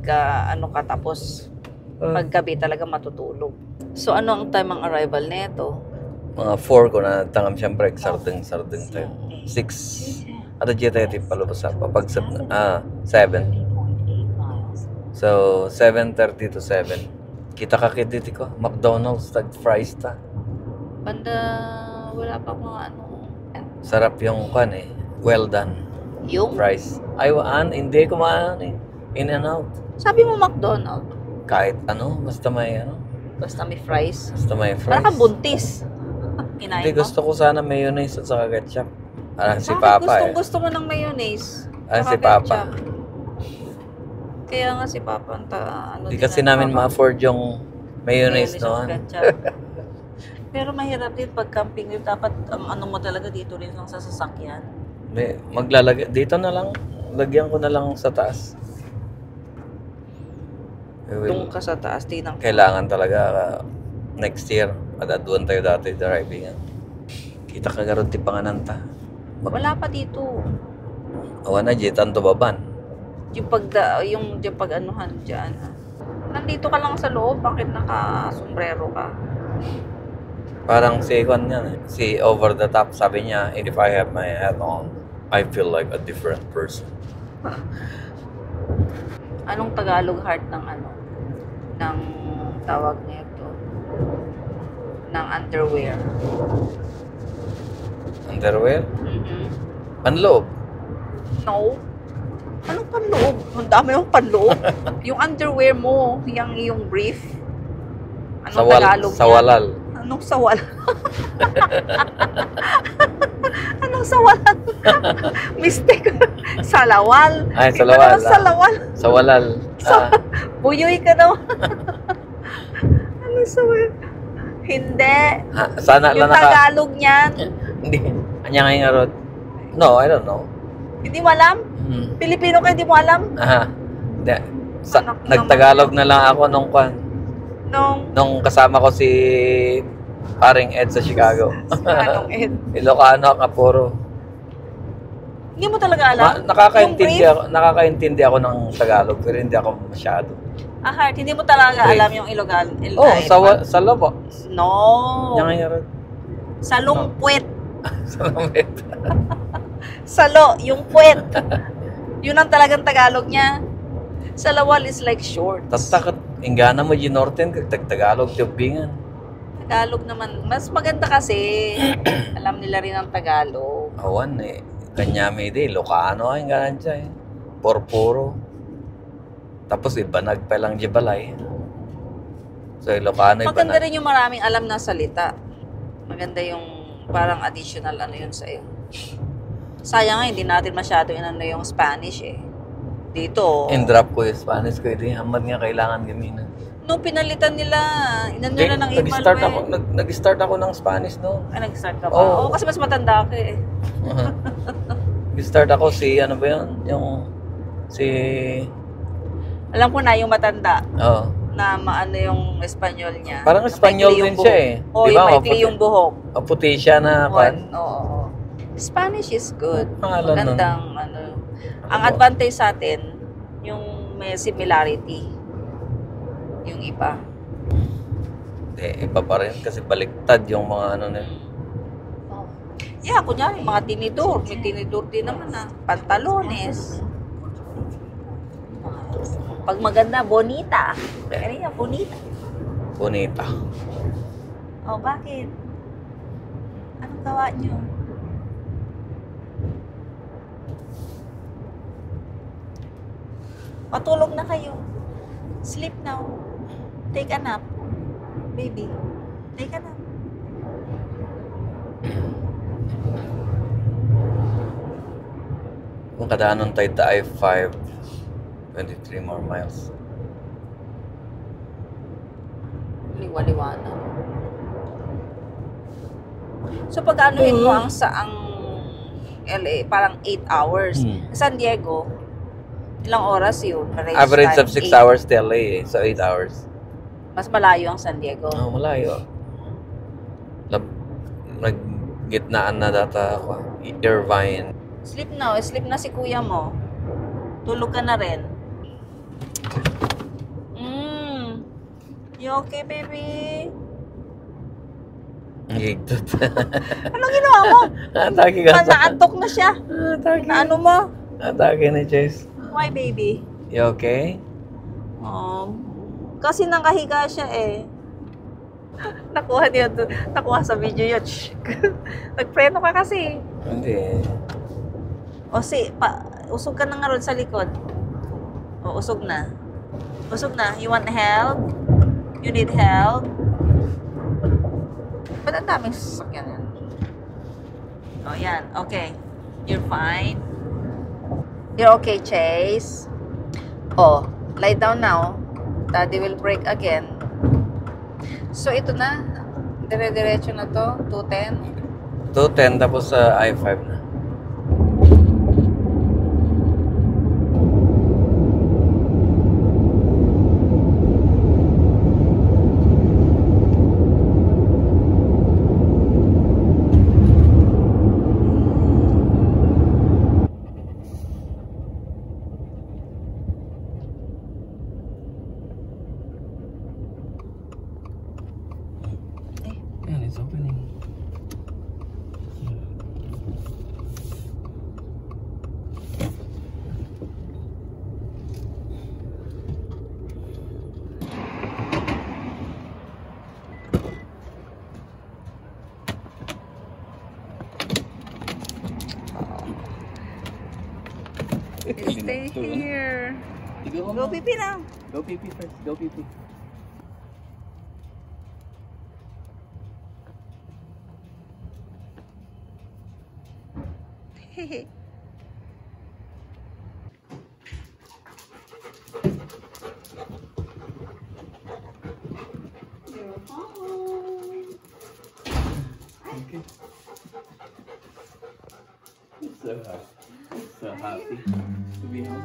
ka tapos paggabi talaga matutulog. So ano ang time ang arrival neto? Mga 4 ko na tangam siyempre, sardeng tayo. 6. Ada dyan tayo palabas sa papagsap na. 7. So, 7:30 to 7. Kita ka dito ko. McDonald's, tag fries ta. Banda, wala pa mga ano. Sarap yung kwan eh. Well done. Yung? Fries. Ay, hindi ko maan eh. In and out. Sabi mo McDonald's. Kahit ano, basta may ano. Basta may fries. Basta may fries. Parang kang buntis. Kinain Hindi, mo? gusto ko sana mayonnaise at saka ketchup. Si Bakit Papa eh. gusto mo ng mayonnaise? Si Saka Papa. ketchup? Kaya nga si Papa, ano Hindi din kasi ang namin Papa. ma-afford yung mayonnaise Mayonnaise noon. at ketchup. Pero mahirap din pag camping trip. Dapat ano mo talaga dito rin lang sa sasakyan. Maglalagay. Dito na lang. Lagyan ko na lang sa taas. Doon ka sa taas, tinang. Kailangan talaga next year. Madaduan tayo dati driving. Kita ka garon ti pangananta. Wala pa dito. Awan na, jitan to baban. Yung pag anuhan dyan. Nandito ka lang sa loob, bakit naka-sombrero ka? Parang si Juan yan eh. Si Over the Top, sabi niya, if I have my hat on, I feel like a different person. Anong Tagalog heart ng ano? Ng tawag nito? Ng underwear. Underwear? Mm-hmm. Panloob. No. Anong panloob? Ang dami yung panloob. Yung underwear mo, yung brief. Anong Tagalog yan? Sawalal. Anong sawal? Anong sawalan? Mistake. Salawal. Ay, Iba salawal. naman salawal. Sawalal. Buyoy ka naman. Anong sawal? Hindi. Sana Yung lang Tagalog niyan. Hindi. Anya nga yung arot. No, I don't know. Hindi mo alam? Pilipino ka, hindi mo alam? Hindi. Anak Nagtagalog na lang ako nung kwan. Nung kasama ko si paring Ed sa Chicago. Anong Ed? Ilocano, Kapuro. Hindi mo talaga alam? Nakakaintindi ako ng Tagalog, pero hindi ako masyado. Heart, hindi mo talaga alam yung Ilogal? Sa Lobo. No. Yan nga yun. Sa lungpuet. Sa Lomit. Salo, yung puwet. Yun ang talagang Tagalog niya. Salawal is like short. Tatakot, ingana mo ginorten, Tagalog, tiyubingan. Tagalog naman. Mas maganda kasi. Alam nila rin ang Tagalog. Awan eh. Kanyami di, Ilocano ay ganan siya eh. Puro. Tapos ibanag pa lang di balay. So Ilocano ibanag. Maganda rin yung maraming alam na salita. Maganda yung parang additional ano yun sa'yo. Sayang nga, hindi natin masyado inano yung Spanish eh. Dito. In-drop ko yung Spanish ko. Hindi, hamad nga kailangan gaminan. No, pinalitan nila. Inano nila ng Nag-start ako ng Spanish noon. Ay, nag-start ka ba? Oo. Oo, kasi mas matanda ka eh. Nag-start ako si, ano ba yun? Alam ko na yung matanda. Oo. Na maano yung Espanyol niya. Parang Espanyol din siya eh. Oo, yung maikli yung buhok. Puti siya na kwan. Oo. Spanish is good. Pangalan nun. Magandang ano. Ang advantage sa atin, yung may similarity. Yung iba. Iba pa rin kasi baliktad yung mga ano na. Yeah, kunyari, mga tinidor. May tinidor din naman na. Pantalones. Pag maganda, bonita. Ano yan, bonita? Bonita. Oh, bakit? Anong gawa nyo? Matulog na kayo. Sleep now. Take a nap. Baby. Take a nap. Kung kadaanon tayo ta I-5, 23 more miles. Liwa-liwanag. So pag anuhin mo ang LA, parang 8 hours. San Diego, ilang oras yun? Average of 6 hours to LA eh. So 8 hours. Mas malayo ang San Diego. Malayo. Nag-gitnaan na data ako. Irvine. Sleep na si kuya mo. Tulog ka na rin. You okay, baby? Higtot. Anong ginawa mo? Atake ka sa... Naantok na siya. Atake. Na ano mo? Atake ni Chase. Why, baby? You okay? Kasi nakahiga siya eh. Nakuha niya doon. Nakuha sa video yun. Shh. Nagpreno ka kasi. Hindi. Usog ka na nga ron sa likod. Usog na. Usog na. You want help? You need help? Ba't ang daming sasakyan yan? Yan. Okay. You're fine. You're okay, Chase? Lie down now. Daddy will break again. So, ito na. Dire-diretso na to. 210. 210 tapos sa I-5 na. Yan, it's opening. Stay here. Go Go pipi na. Go pipi first. Go pipi. Hehe. Okay. So happy to be home.